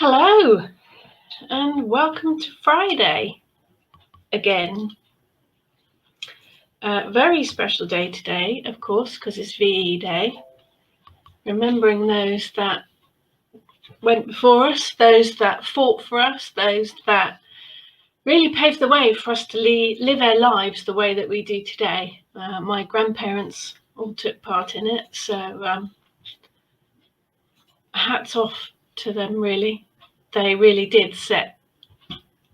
Hello and welcome to Friday again. Very special day today, of course, because it's VE Day. Remembering those that went before us, those that fought for us, those that really paved the way for us to live our lives the way that we do today. My grandparents all took part in it, so hats off to them, really. They really did set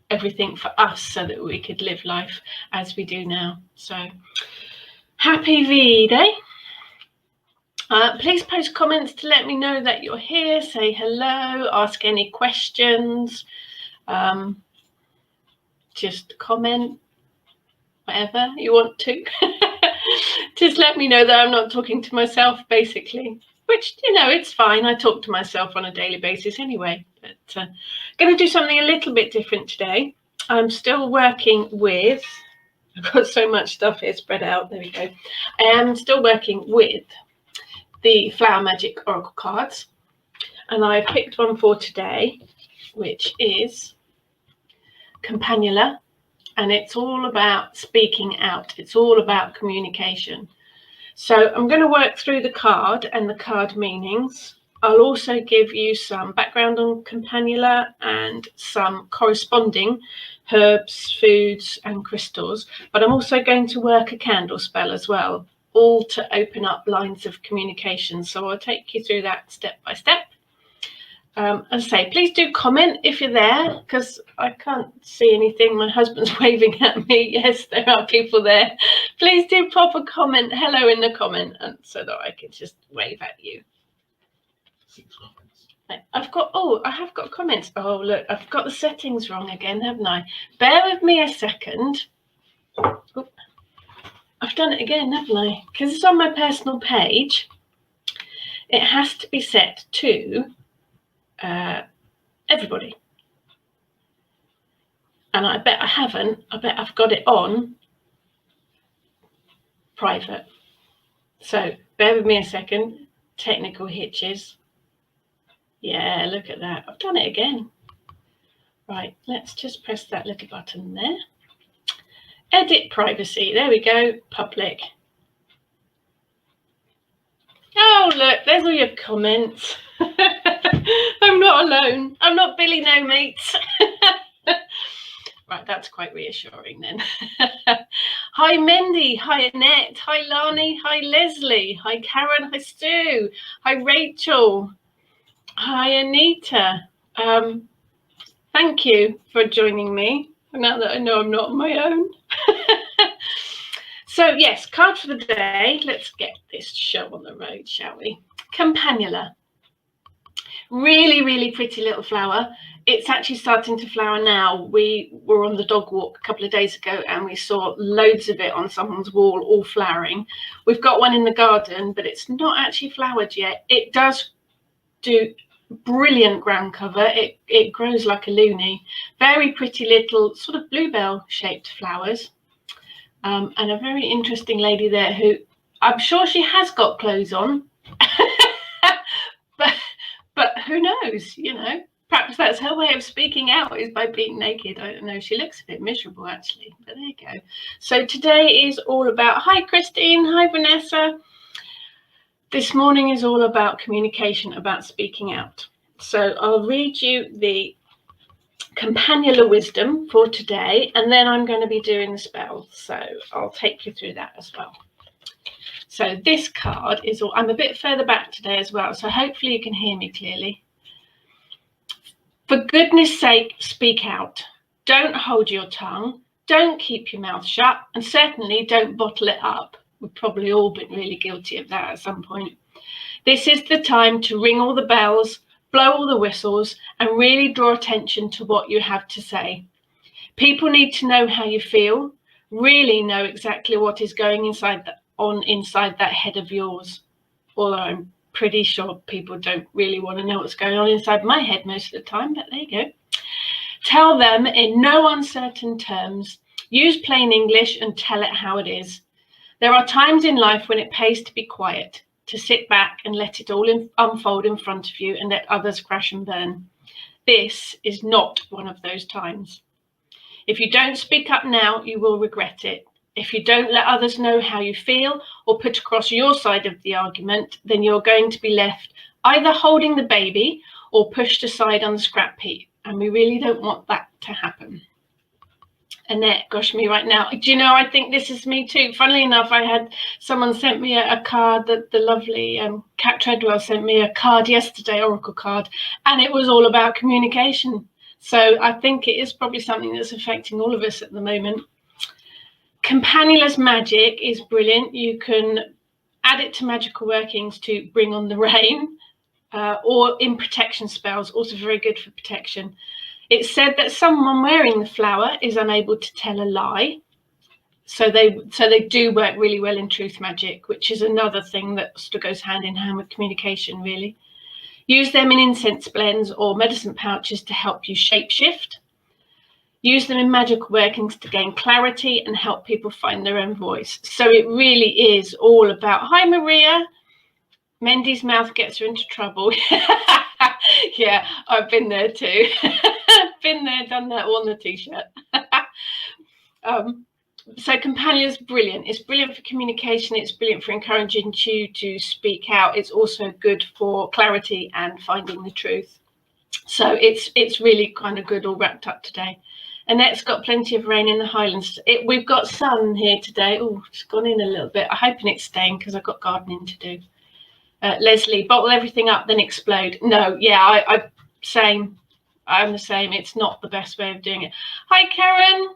everything for us so that we could live life as we do now. So happy VE Day. Please post comments to let me know that you're here. Say hello, ask any questions, just comment, whatever you want to. Just let me know that I'm not talking to myself, basically, which, it's fine. I talk to myself on a daily basis anyway. But going to do something a little bit different today. I'm still working with, I've got so much stuff here spread out. There we go. I am still working with the Flower Magic Oracle cards. And I've picked one for today, which is Campanula. And it's all about speaking out. It's all about communication. So I'm going to work through the card and the card meanings. I'll also give you some background on Campanula and some corresponding herbs, foods and crystals. But I'm also going to work a candle spell as well, all to open up lines of communication. So I'll take you through that step by step. As I say, please do comment if you're there, because I can't see anything. My husband's waving at me. Yes, there are people there. Please do pop a comment, hello, in the comment, and so that I can just wave at you. I have got comments. Oh, look, I've got the settings wrong again, haven't I? Bear with me a second. Oop. I've done it again, haven't I? Because it's on my personal page. It has to be set to everybody. And I bet I haven't. I bet I've got it on private. So bear with me a second. Technical hitches. Yeah, look at that. I've done it again. Right, let's just press that little button there. Edit privacy. There we go. Public. Oh, look, there's all your comments. I'm not alone. I'm not Billy No Mates. Right, that's quite reassuring then. Hi, Mindy. Hi, Annette. Hi, Lani. Hi, Leslie. Hi, Karen. Hi, Stu. Hi, Rachel. Hi, Anita. Thank you for joining me, now that I know I'm not on my own. So, yes, card for the day. Let's get this show on the road, shall we? Campanula. Really, really pretty little flower. It's actually starting to flower now. We were on the dog walk a couple of days ago and we saw loads of it on someone's wall, all flowering. We've got one in the garden, but it's not actually flowered yet. It does do brilliant ground cover. It grows like a loony. Very pretty little sort of bluebell shaped flowers. And a very interesting lady there who I'm sure she has got clothes on. but who knows, perhaps that's her way of speaking out, is by being naked. I don't know. She looks a bit miserable, actually, but there you go. So today is all about, hi, Christine. Hi, Vanessa. This morning is all about communication, about speaking out. So I'll read you the Campanula wisdom for today, and then I'm going to be doing the spell. So I'll take you through that as well. So this card is all, I'm a bit further back today as well, so hopefully you can hear me clearly. For goodness sake, speak out. Don't hold your tongue. Don't keep your mouth shut, and certainly don't bottle it up. We've probably all been really guilty of that at some point. This is the time to ring all the bells, blow all the whistles, and really draw attention to what you have to say. People need to know how you feel, really know exactly what is going inside that head of yours. Although I'm pretty sure people don't really want to know what's going on inside my head most of the time, but there you go. Tell them in no uncertain terms. Use plain English and tell it how it is. There are times in life when it pays to be quiet, to sit back and let it all unfold in front of you and let others crash and burn. This is not one of those times. If you don't speak up now, you will regret it. If you don't let others know how you feel or put across your side of the argument, then you're going to be left either holding the baby or pushed aside on the scrap heap. And we really don't want that to happen. Annette, gosh me right now. Do you know, I think this is me too. Funnily enough, I had someone sent me a card, that the lovely Kat Treadwell sent me a card yesterday, oracle card, and it was all about communication. So I think it is probably something that's affecting all of us at the moment. Campanula's magic is brilliant. You can add it to magical workings to bring on the rain, or in protection spells, also very good for protection. It's said that someone wearing the flower is unable to tell a lie. So they do work really well in truth magic, which is another thing that sort of goes hand in hand with communication, really. Use them in incense blends or medicine pouches to help you shapeshift. Use them in magical workings to gain clarity and help people find their own voice. So it really is all about, hi Maria, Mendy's mouth gets her into trouble. Yeah, I've been there too. Been there, done that, on the t-shirt. So Campanula is brilliant. It's brilliant for communication. It's brilliant for encouraging you to speak out. It's also good for clarity and finding the truth. So it's really kind of good all wrapped up today. Annette's got plenty of rain in the Highlands. We've got sun here today. Oh, it's gone in a little bit. I'm hoping it's staying because I've got gardening to do. Leslie, bottle everything up, then explode. No, yeah, I'm the same. It's not the best way of doing it. Hi, Karen.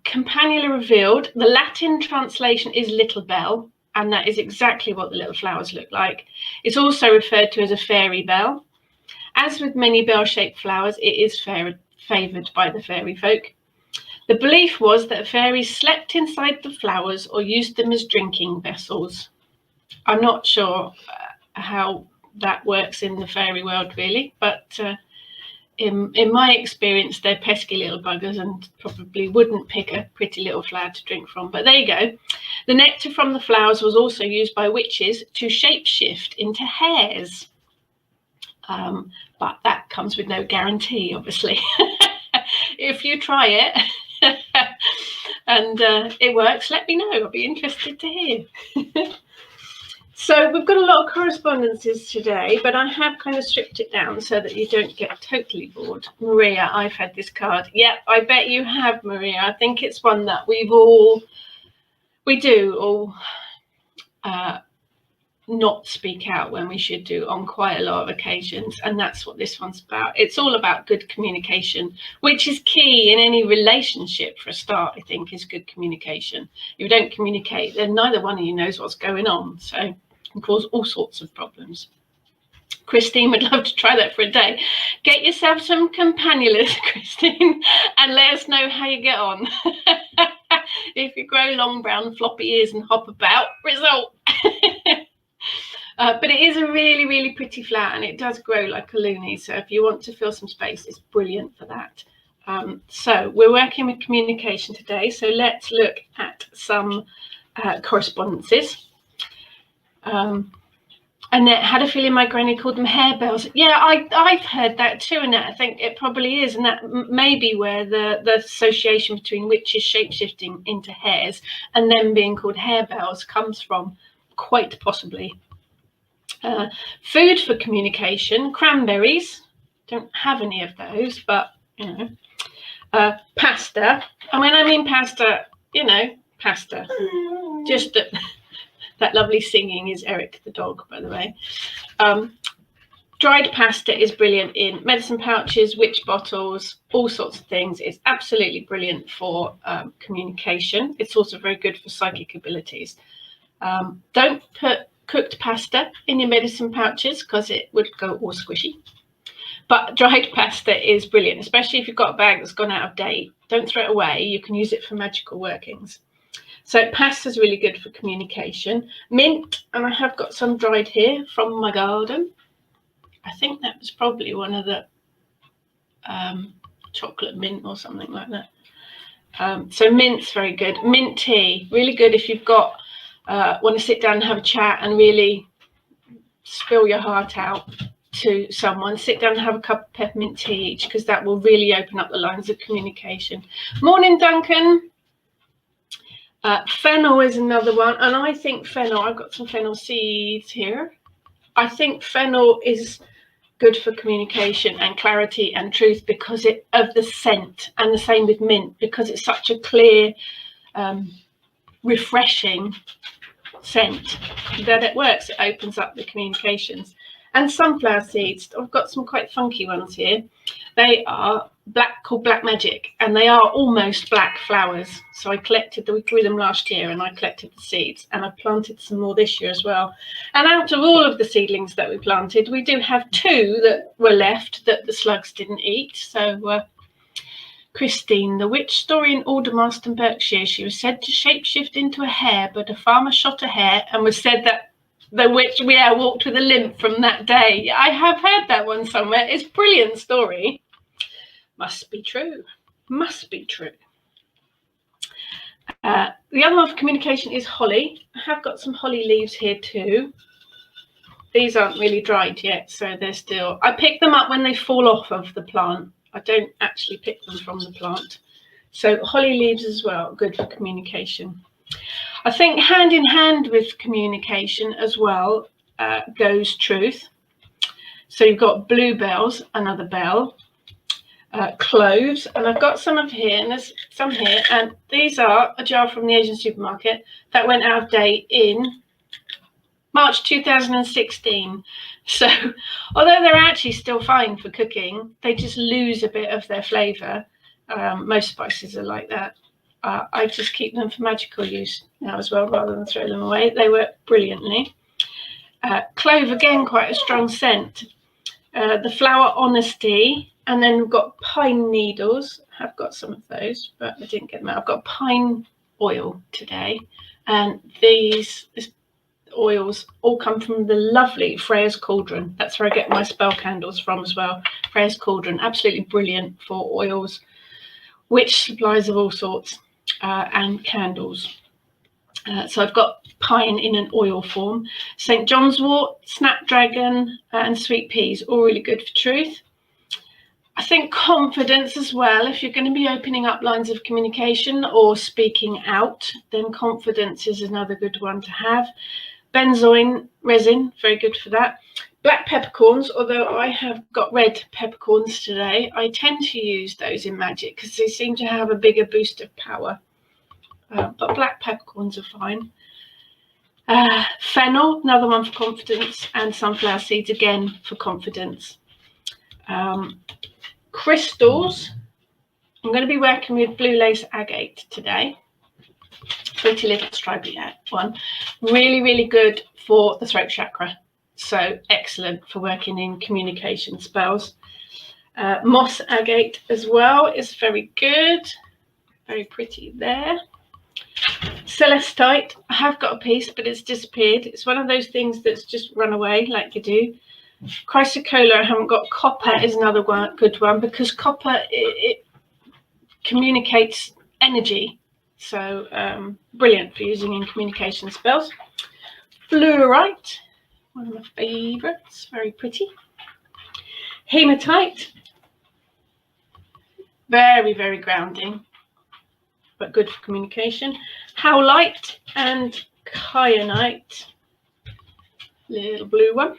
Campanula revealed. The Latin translation is little bell, and that is exactly what the little flowers look like. It's also referred to as a fairy bell. As with many bell-shaped flowers, it is favoured by the fairy folk. The belief was that fairies slept inside the flowers or used them as drinking vessels. I'm not sure how that works in the fairy world, really, but in my experience, they're pesky little buggers and probably wouldn't pick a pretty little flower to drink from. But there you go. The nectar from the flowers was also used by witches to shapeshift into hares. But that comes with no guarantee, obviously. If you try it and it works, let me know. I'll be interested to hear. So we've got a lot of correspondences today, but I have kind of stripped it down so that you don't get totally bored. Maria, I've had this card. Yeah, I bet you have, Maria. I think it's one that we do all not speak out when we should do on quite a lot of occasions, and that's what this one's about. It's all about good communication, which is key in any relationship. For a start, I think, is good communication. If you don't communicate, then neither one of you knows what's going on, so it can cause all sorts of problems. Christine would love to try that for a day. Get yourself some Campanulas, Christine, and let us know how you get on. If you grow long brown floppy ears and hop about, result. But it is a really, really pretty flower, and it does grow like a loonie. So if you want to fill some space, it's brilliant for that. So we're working with communication today. So let's look at some correspondences. Annette had a feeling my granny called them harebells. Yeah, I've heard that too, Annette. I think it probably is, and that may be where the association between witches shapeshifting into hares and them being called harebells comes from, quite possibly. Food for communication, cranberries. Don't have any of those, but you know. Pasta. And when I mean pasta, you know, pasta. Just that lovely singing is Eric the dog, by the way. Dried pasta is brilliant in medicine pouches, witch bottles, all sorts of things. It's absolutely brilliant for communication. It's also very good for psychic abilities. Don't put cooked pasta in your medicine pouches because it would go all squishy. But dried pasta is brilliant, especially if you've got a bag that's gone out of date. Don't throw it away. You can use it for magical workings. So pasta is really good for communication. Mint, and I have got some dried here from my garden. I think that was probably one of the chocolate mint or something like that. So mint's very good. Mint tea, really good if you've got want to sit down and have a chat and really spill your heart out. to someone, sit down and have a cup of peppermint tea each, because that will really open up the lines of communication. Morning, Duncan. Fennel is another one, and I think fennel, I've got some fennel seeds here. I think fennel is good for communication and clarity and truth because of the scent, and the same with mint, because it's such a clear, refreshing scent that it works. It opens up the communications. And sunflower seeds, I've got some quite funky ones here. They are called Black Magic, and they are almost black flowers. So we grew them last year, and I collected the seeds, and I planted some more this year as well. And out of all of the seedlings that we planted, we do have 2 that were left that the slugs didn't eat. So Christine, the witch story in Aldermaston, Berkshire. She was said to shapeshift into a hare, but a farmer shot a hare, and was said that the witch walked with a limp from that day. I have heard that one somewhere. It's a brilliant story. Must be true. Must be true. The other one for communication is holly. I have got some holly leaves here too. These aren't really dried yet, so they're still... I pick them up when they fall off of the plant. I don't actually pick them from the plant. So holly leaves as well, good for communication. I think hand in hand with communication as well goes truth. So you've got bluebells, another bell, cloves, and I've got some of here, and there's some here, and these are a jar from the Asian supermarket that went out of date in March 2016. So although they're actually still fine for cooking, they just lose a bit of their flavour. Most spices are like that. I just keep them for magical use now as well, rather than throw them away. They work brilliantly. Clove, again, quite a strong scent. The flower Honesty, and then we've got pine needles. I've got some of those, but I didn't get them out. I've got pine oil today, and these oils all come from the lovely Freya's Cauldron. That's where I get my spell candles from as well. Freya's Cauldron, absolutely brilliant for oils, witch supplies of all sorts. And candles. So I've got pine in an oil form. St. John's wort, snapdragon, and sweet peas, all really good for truth. I think confidence as well. If you're going to be opening up lines of communication or speaking out, then confidence is another good one to have. Benzoin resin, very good for that. Black peppercorns, although I have got red peppercorns today, I tend to use those in magic because they seem to have a bigger boost of power. But black peppercorns are fine. Fennel, another one for confidence, and sunflower seeds, again for confidence. Crystals, I'm going to be working with blue lace agate today. Pretty little stripy one. Really, really good for the throat chakra. So excellent for working in communication spells. Moss agate as well is very good. Very pretty there. Celestite, I have got a piece, but it's disappeared. It's one of those things that's just run away like you do. Chrysocolla, I haven't got. Copper is another one, good one, because copper, it communicates energy. So brilliant for using in communication spells. Fluorite, one of my favourites, very pretty. Hematite, very, very grounding, but good for communication. Howlite and kyanite, little blue one.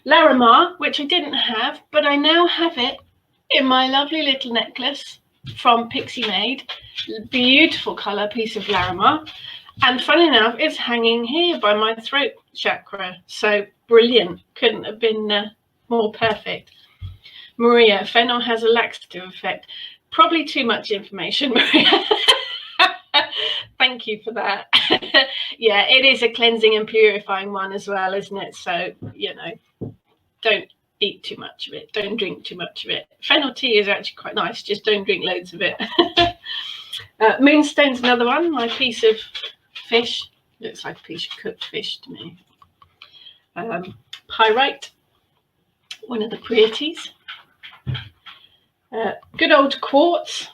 Larimar, which I didn't have, but I now have it in my lovely little necklace from Pixie Made. Beautiful colour piece of Larimar. And fun enough, it's hanging here by my throat chakra. So brilliant. Couldn't have been more perfect. Maria, fennel has a laxative effect. Probably too much information, Maria. Thank you for that. Yeah, it is a cleansing and purifying one as well, isn't it? So, you know, don't eat too much of it. Don't drink too much of it. Fennel tea is actually quite nice. Just don't drink loads of it. Moonstone's another one. My piece of fish. Looks like a piece of cooked fish to me. Pyrite. One of the pretties. Good old quartz.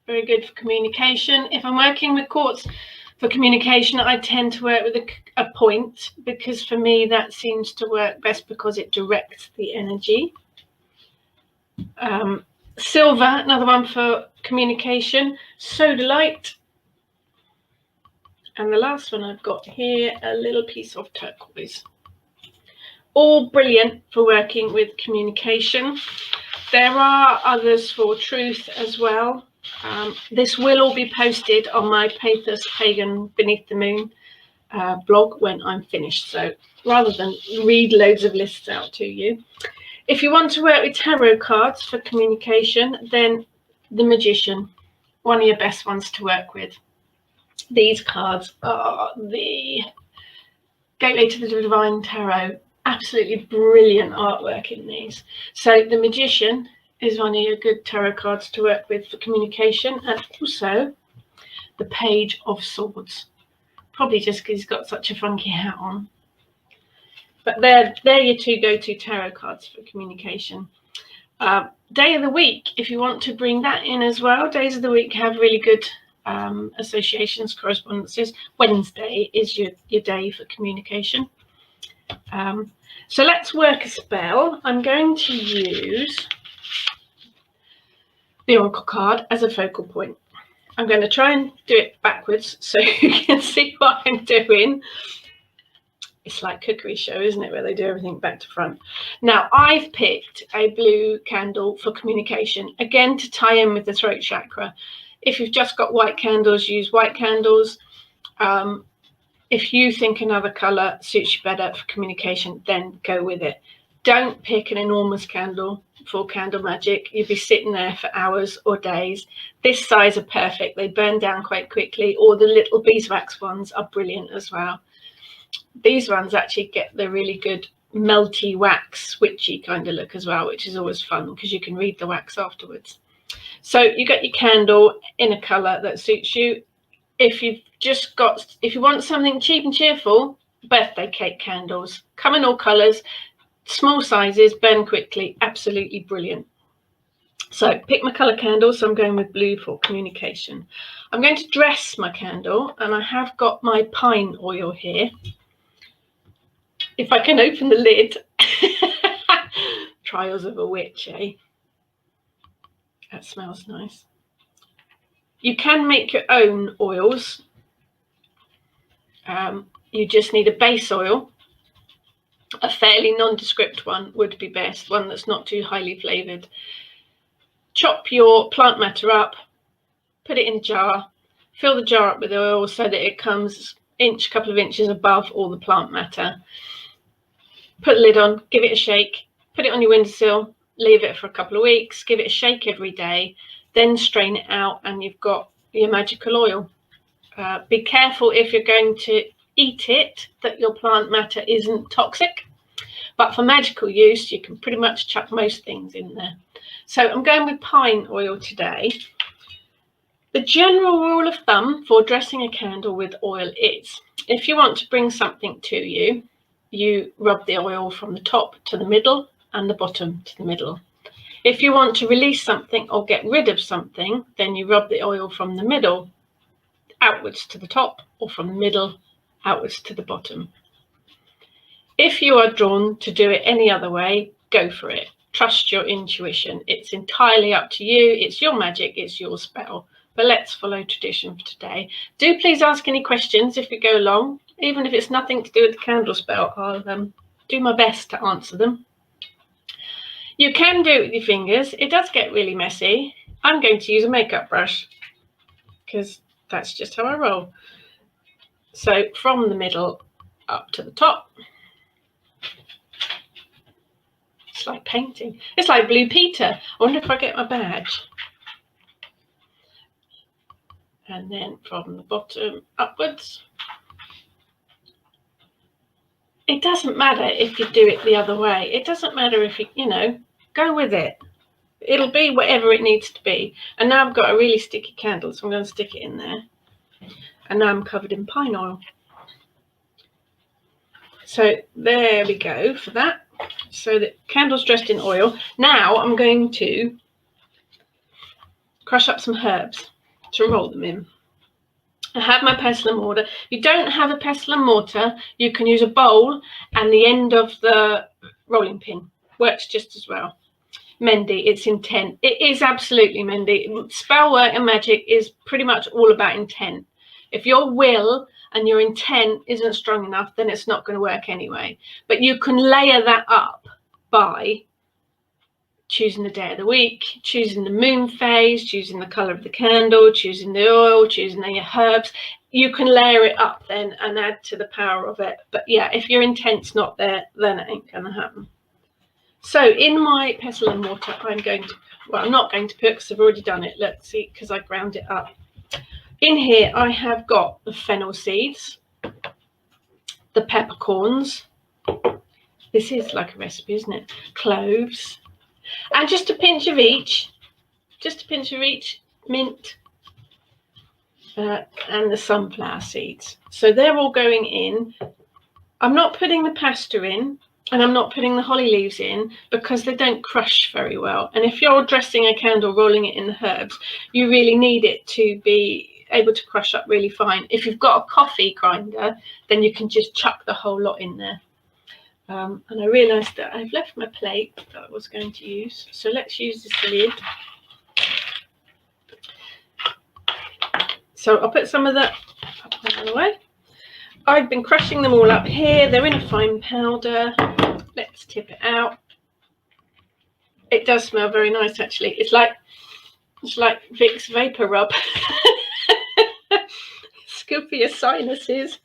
Very good for communication. If I'm working with quartz, For communication, I tend to work with a point, because for me that seems to work best because it directs the energy. Silver, another one for communication. Sodalite. And the last one I've got here, a little piece of turquoise. All brilliant for working with communication. There are others for truth as well. This will all be posted on my Pathos Pagan Beneath the Moon blog when I'm finished. So rather than read loads of lists out to you, if you want to work with tarot cards for communication, then the Magician, one of your best ones to work with. These cards are the Gateway to the Divine Tarot. Absolutely brilliant artwork in these. So the Magician is one of your good tarot cards to work with for communication, and also the Page of Swords. Probably just because he's got such a funky hat on. But they're your two go-to tarot cards for communication. Day of the week, if you want to bring that in as well. Days of the week have really good associations, correspondences. Wednesday is your day for communication. So let's work a spell. I'm going to use the Oracle card as a focal point. I'm going to try and do it backwards so you can see what I'm doing. It's like Cookery Show, isn't it, where they do everything back to front. Now, I've picked a blue candle for communication, again, to tie in with the throat chakra. If you've just got white candles, use white candles. If you think another colour suits you better for communication, then go with it. Don't pick an enormous candle for candle magic. You'll be sitting there for hours or days. This size are perfect. They burn down quite quickly, or the little beeswax ones are brilliant as well. These ones actually get the really good melty wax, witchy kind of look as well, which is always fun because you can read the wax afterwards. So you get your candle in a colour that suits you. If you want something cheap and cheerful, birthday cake candles come in all colours, small sizes, burn quickly, absolutely brilliant. So pick my colour candle. So I'm going with blue for communication. I'm going to dress my candle, and I have got my pine oil here. If I can open the lid. Trials of a witch, eh? That smells nice. You can make your own oils. You just need a base oil. A fairly nondescript one would be best, one that's not too highly flavoured. Chop your plant matter up, put it in a jar, fill the jar up with oil so that it comes couple of inches above all the plant matter. Put the lid on, give it a shake, put it on your windowsill, leave it for a couple of weeks, give it a shake every day, then strain it out, and you've got your magical oil. Be careful if you're going to eat it that your plant matter isn't toxic, but for magical use you can pretty much chuck most things in there. So I'm going with pine oil today. The general rule of thumb for dressing a candle with oil is, if you want to bring something to you, you rub the oil from the top to the middle and the bottom to the middle. If you want to release something or get rid of something, then you rub the oil from the middle outwards to the top, or from the middle outwards to the bottom. If you are drawn to do it any other way, go for it. Trust your intuition. It's entirely up to you. It's your magic, it's your spell. But let's follow tradition for today. Do please ask any questions if we go along. Even if it's nothing to do with the candle spell, I'll do my best to answer them. You can do it with your fingers. It does get really messy. I'm going to use a makeup brush because that's just how I roll. So from the middle up to the top. It's like painting. It's like Blue Peter. I wonder if I get my badge. And then from the bottom upwards. It doesn't matter if you do it the other way. It doesn't matter if you go with it. It'll be whatever it needs to be. And now I've got a really sticky candle, so I'm going to stick it in there. And now I'm covered in pine oil. So there we go for that. So the candle's dressed in oil. Now I'm going to crush up some herbs to roll them in. I have my pestle and mortar. If you don't have a pestle and mortar, you can use a bowl and the end of the rolling pin. Works just as well. Mendy, it's intent. It is absolutely Mendy. Spell work and magic is pretty much all about intent. If your will and your intent isn't strong enough, then it's not going to work anyway. But you can layer that up by choosing the day of the week, choosing the moon phase, choosing the color of the candle, choosing the oil, choosing your herbs. You can layer it up then and add to the power of it. But yeah, if your intent's not there, then it ain't going to happen. So in my pestle and mortar, I'm going to, well, I'm not going to put, because I've already done it. Let's see, because I ground it up. In here, I have got the fennel seeds, the peppercorns. This is like a recipe, isn't it? Cloves. And just a pinch of each, mint, and the sunflower seeds. So they're all going in. I'm not putting the pasta in, and I'm not putting the holly leaves in because they don't crush very well. And if you're dressing a candle, rolling it in the herbs, you really need it to be able to crush up really fine. If you've got a coffee grinder, then you can just chuck the whole lot in there. And I realised that I've left my plate that I was going to use. So let's use this lid. So I'll put some of that away. I've been crushing them all up here. They're in a fine powder. Let's tip it out. It does smell very nice, actually. It's like Vicks Vapor Rub. It's good for your sinuses.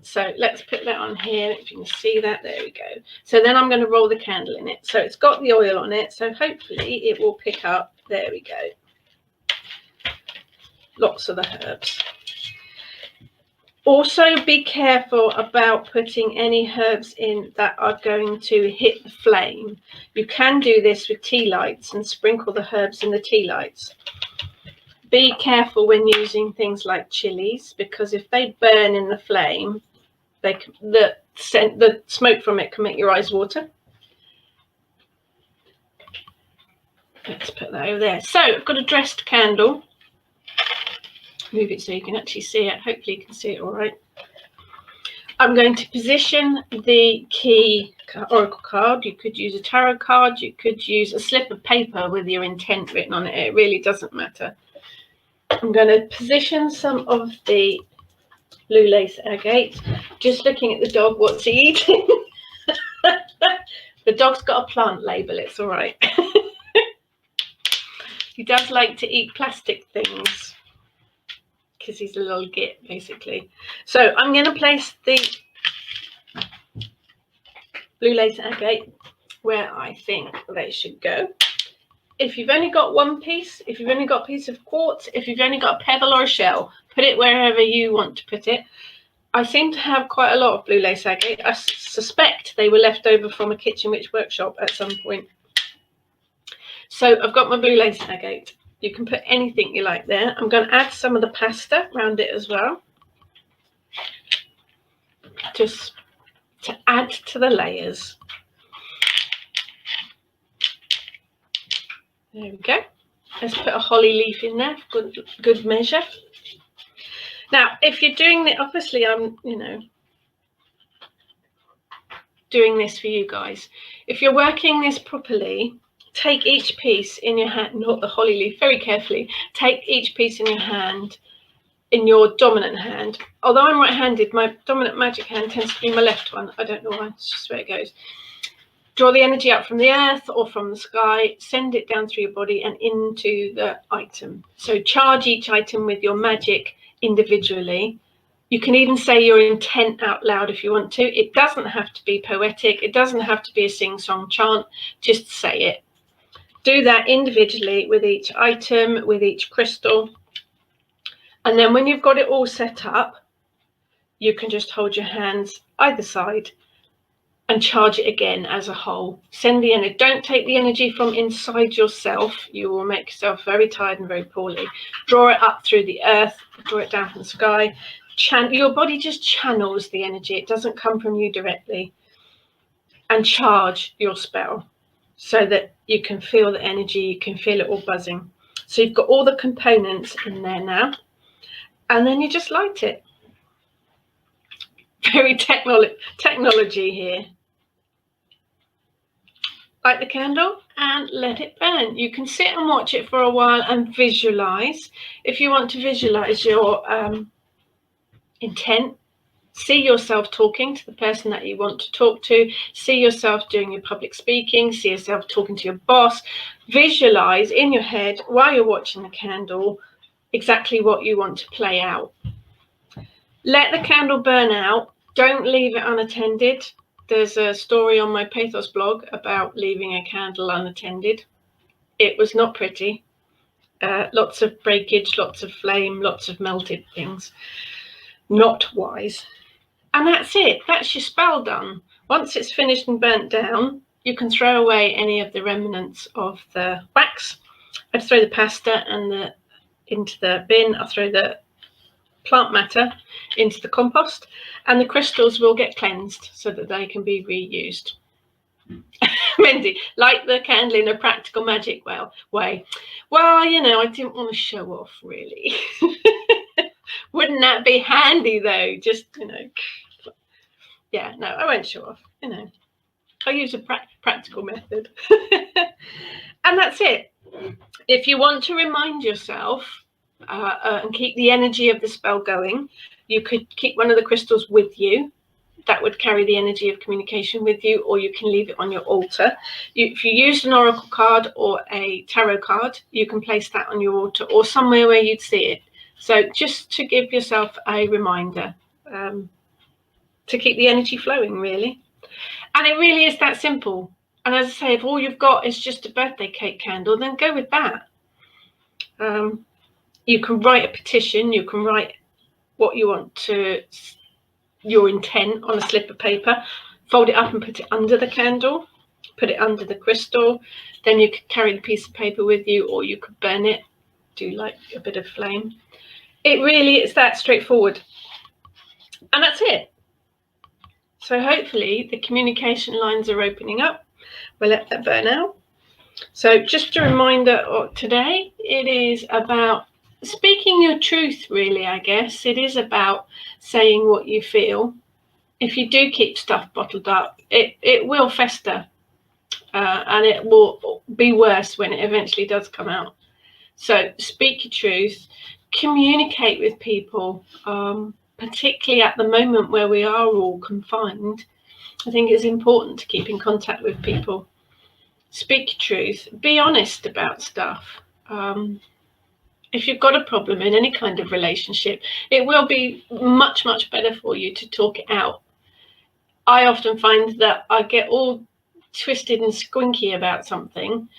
So let's put that on here. If you can see that, there we go. So then I'm going to roll the candle in it. So it's got the oil on it. So hopefully it will pick up. There we go. Lots of the herbs. Also be careful about putting any herbs in that are going to hit the flame. You can do this with tea lights and sprinkle the herbs in the tea lights. Be careful when using things like chilies, because if they burn in the flame, the smoke from it can make your eyes water. Let's put that over there. So I've got a dressed candle. Move it so you can actually see it. Hopefully you can see it all right. I'm going to position the key oracle card. You could use a tarot card. You could use a slip of paper with your intent written on it. It really doesn't matter. I'm going to position some of the blue lace agate. Just looking at the dog, what's he eating? The dog's got a plant label, it's all right. He does like to eat plastic things because he's a little git, basically. So I'm going to place the blue lace agate where I think they should go. If you've only got one piece, if you've only got a piece of quartz, if you've only got a pebble or a shell, put it wherever you want to put it. I seem to have quite a lot of blue lace agate. I suspect they were left over from a kitchen witch workshop at some point. So I've got my blue lace agate. You can put anything you like there. I'm going to add some of the pasta around it as well, just to add to the layers. There we go. Let's put a holly leaf in there, good measure. Now, if you're doing it, obviously I'm, doing this for you guys. If you're working this properly, take each piece in your hand, not the holly leaf, very carefully. Take each piece in your hand, in your dominant hand. Although I'm right-handed, my dominant magic hand tends to be my left one. I don't know why, it's just where it goes. Draw the energy up from the earth or from the sky, send it down through your body and into the item. So charge each item with your magic individually. You can even say your intent out loud if you want to. It doesn't have to be poetic. It doesn't have to be a sing-song chant. Just say it. Do that individually with each item, with each crystal. And then when you've got it all set up, you can just hold your hands either side and charge it again as a whole. Send the energy. Don't take the energy from inside yourself. You will make yourself very tired and very poorly. Draw it up through the earth. Draw it down from the sky. Your body just channels the energy. It doesn't come from you directly. And charge your spell so that you can feel the energy. You can feel it all buzzing. So you've got all the components in there now, and then you just light it. Very technology here. Light the candle and let it burn. You can sit and watch it for a while and visualize. If you want to visualize your intent, see yourself talking to the person that you want to talk to, see yourself doing your public speaking, see yourself talking to your boss. Visualize in your head while you're watching the candle exactly what you want to play out. Let the candle burn out. Don't leave it unattended. There's a story on my Pathos blog about leaving a candle unattended. It was not pretty. Lots of breakage, lots of flame, lots of melted things. Not wise. And that's it. That's your spell done. Once it's finished and burnt down, you can throw away any of the remnants of the wax. I'd throw the pasta and into the bin. I'll throw the plant matter into the compost, and the crystals will get cleansed so that they can be reused. Mindy, light the candle in a practical magic way. Well, you know, I didn't want to show off really. Wouldn't that be handy though? Just, you know, yeah, no, I won't show off, you know. I use a practical method. And that's it. If you want to remind yourself and keep the energy of the spell going, you could keep one of the crystals with you. That would carry the energy of communication with you, or you can leave it on your altar. If you used an oracle card or a tarot card, you can place that on your altar or somewhere where you'd see it. So just to give yourself a reminder to keep the energy flowing, really. And it really is that simple. And as I say, if all you've got is just a birthday cake candle, then go with that. You can write a petition. You can write what you want to, your intent on a slip of paper, fold it up and put it under the candle, put it under the crystal. Then you could carry the piece of paper with you, or you could burn it, do like a bit of flame. It really is that straightforward. And that's it. So hopefully the communication lines are opening up. We'll let that burn out. So just a reminder today, it is about speaking your truth, really, I guess. It is about saying what you feel. If you do keep stuff bottled up, it will fester and it will be worse when it eventually does come out. So speak your truth, communicate with people, particularly at the moment where we are all confined. I think it's important to keep in contact with people. Speak your truth, be honest about stuff. If you've got a problem in any kind of relationship, it will be much, much better for you to talk it out. I often find that I get all twisted and squinky about something,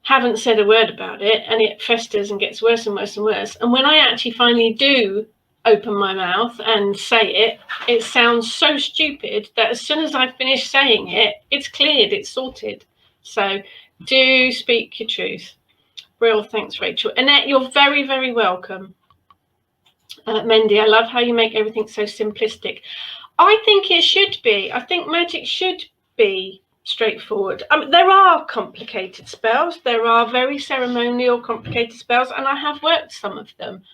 haven't said a word about it, and it festers and gets worse and worse and worse. And when I actually finally do open my mouth and say it, it sounds so stupid that as soon as I finish saying it, it's cleared, it's sorted. So do speak your truth. Real thanks, Rachel. Annette, you're very, very welcome. Mendy, I love how you make everything so simplistic. I think it should be. I think magic should be straightforward. There are complicated spells. There are very ceremonial, complicated spells, and I have worked some of them.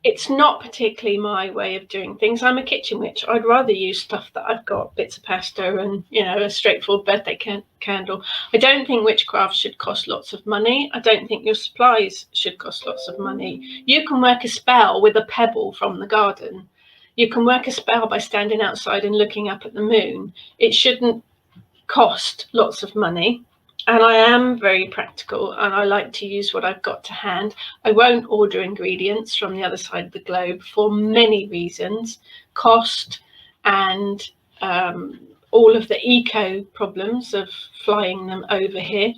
It's not particularly my way of doing things. I'm a kitchen witch. I'd rather use stuff that I've got, bits of pasta and, you know, a straightforward birthday candle. I don't think witchcraft should cost lots of money. I don't think your supplies should cost lots of money. You can work a spell with a pebble from the garden. You can work a spell by standing outside and looking up at the moon. It shouldn't cost lots of money. And I am very practical, and I like to use what I've got to hand. I won't order ingredients from the other side of the globe for many reasons. Cost and all of the eco problems of flying them over here.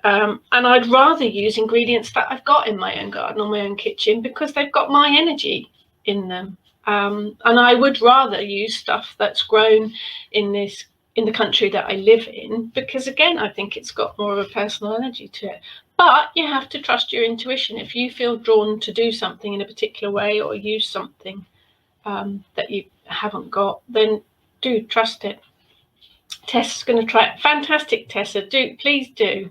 And I'd rather use ingredients that I've got in my own garden or my own kitchen because they've got my energy in them. And I would rather use stuff that's grown in the country that I live in, because again, I think it's got more of a personal energy to it. But you have to trust your intuition. If you feel drawn to do something in a particular way or use something that you haven't got, then do trust it. Tessa's going to try it. Fantastic, Tessa. Please do.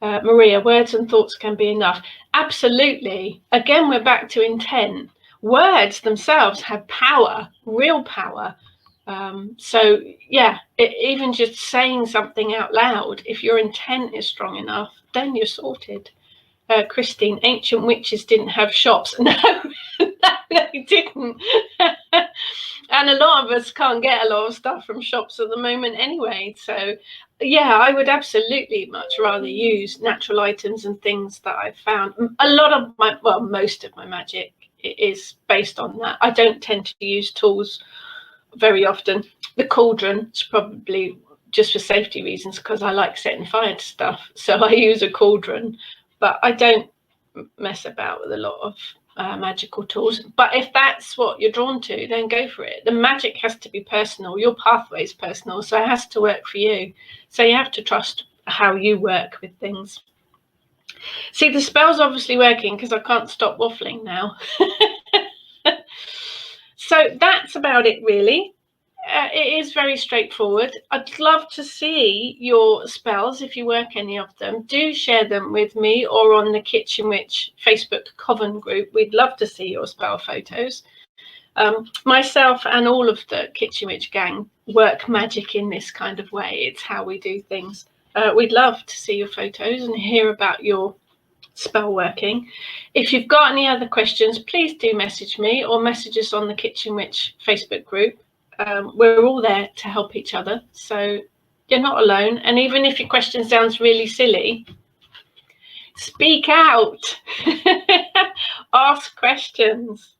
Maria, words and thoughts can be enough. Absolutely. Again, we're back to intent. Words themselves have power, real power. So yeah, even just saying something out loud, if your intent is strong enough, then you're sorted. Christine, ancient witches didn't have shops. No, no, they didn't. And a lot of us can't get a lot of stuff from shops at the moment anyway. So yeah, I would absolutely much rather use natural items and things that I've found. A lot of my, well, most of my magic is based on that. I don't tend to use tools very often. The cauldron is probably just for safety reasons, because I like setting fire to stuff. So I use a cauldron, but I don't mess about with a lot of magical tools. But if that's what you're drawn to, then go for it. The magic has to be personal. Your pathway is personal, so it has to work for you. So you have to trust how you work with things. See, the spell's obviously working because I can't stop waffling now. So that's about it, really. It is very straightforward. I'd love to see your spells. If you work any of them, do share them with me or on the Kitchen Witch Facebook Coven group. We'd love to see your spell photos. Myself and all of the Kitchen Witch gang work magic in this kind of way. It's how we do things. We'd love to see your photos and hear about your spell working. If you've got any other questions, please do message me or message us on the Kitchen Witch Facebook group. We're all there to help each other, so you're not alone. And even if your question sounds really silly, speak out. Ask questions.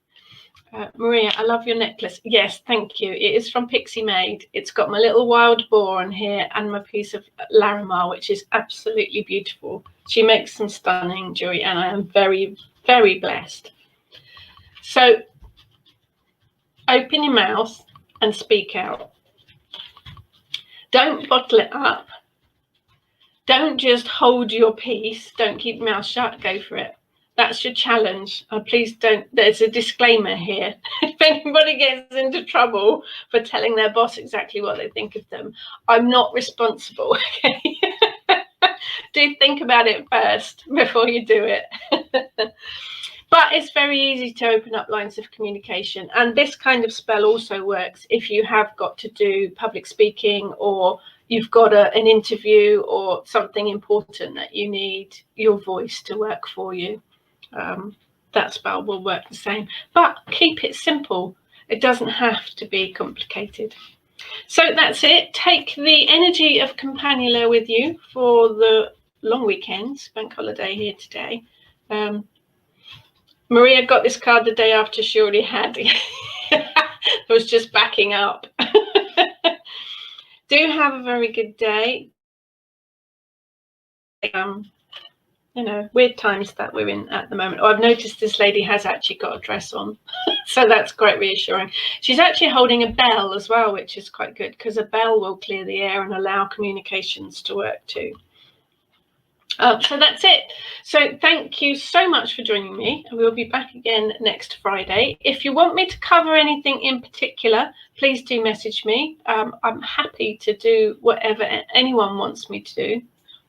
Maria, I love your necklace. Yes, thank you. It is from Pixie Made. It's got my little wild boar on here and my piece of Larimar, which is absolutely beautiful. She makes some stunning jewelry, and I am very, very blessed. So open your mouth and speak out. Don't bottle it up. Don't just hold your peace. Don't keep your mouth shut. Go for it. That's your challenge. Please don't. There's a disclaimer here. If anybody gets into trouble for telling their boss exactly what they think of them, I'm not responsible. Okay. Do think about it first before you do it. But it's very easy to open up lines of communication. And this kind of spell also works if you have got to do public speaking, or you've got an interview or something important that you need your voice to work for you. That spell will work the same. But keep it simple. It doesn't have to be complicated. So that's it. Take the energy of Campanula with you for the long weekend, bank holiday here today. Maria got this card the day after she already had. It was just backing up. Do have a very good day. You know, weird times that we're in at the moment. Oh, I've noticed this lady has actually got a dress on. So that's quite reassuring. She's actually holding a bell as well, which is quite good, because a bell will clear the air and allow communications to work too. So that's it. So thank you so much for joining me. We'll be back again next Friday. If you want me to cover anything in particular, please do message me. I'm happy to do whatever anyone wants me to do,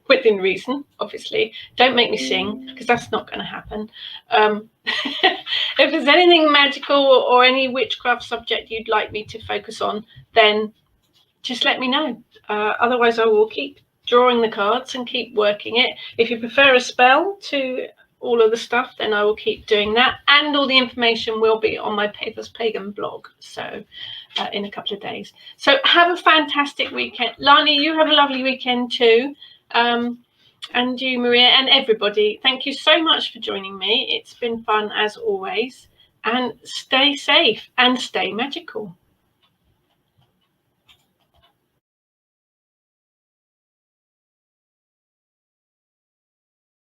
within reason, obviously. Don't make me sing, because that's not going to happen. If there's anything magical or any witchcraft subject you'd like me to focus on, then just let me know. Otherwise, I will keep drawing the cards and keep working it. If you prefer a spell to all of the stuff, then I will keep doing that, and all the information will be on my Papers Pagan blog, so in a couple of days. So have a fantastic weekend. Lani, you have a lovely weekend too, and you, Maria, and everybody, thank you so much for joining me. It's been fun as always, and stay safe and stay magical.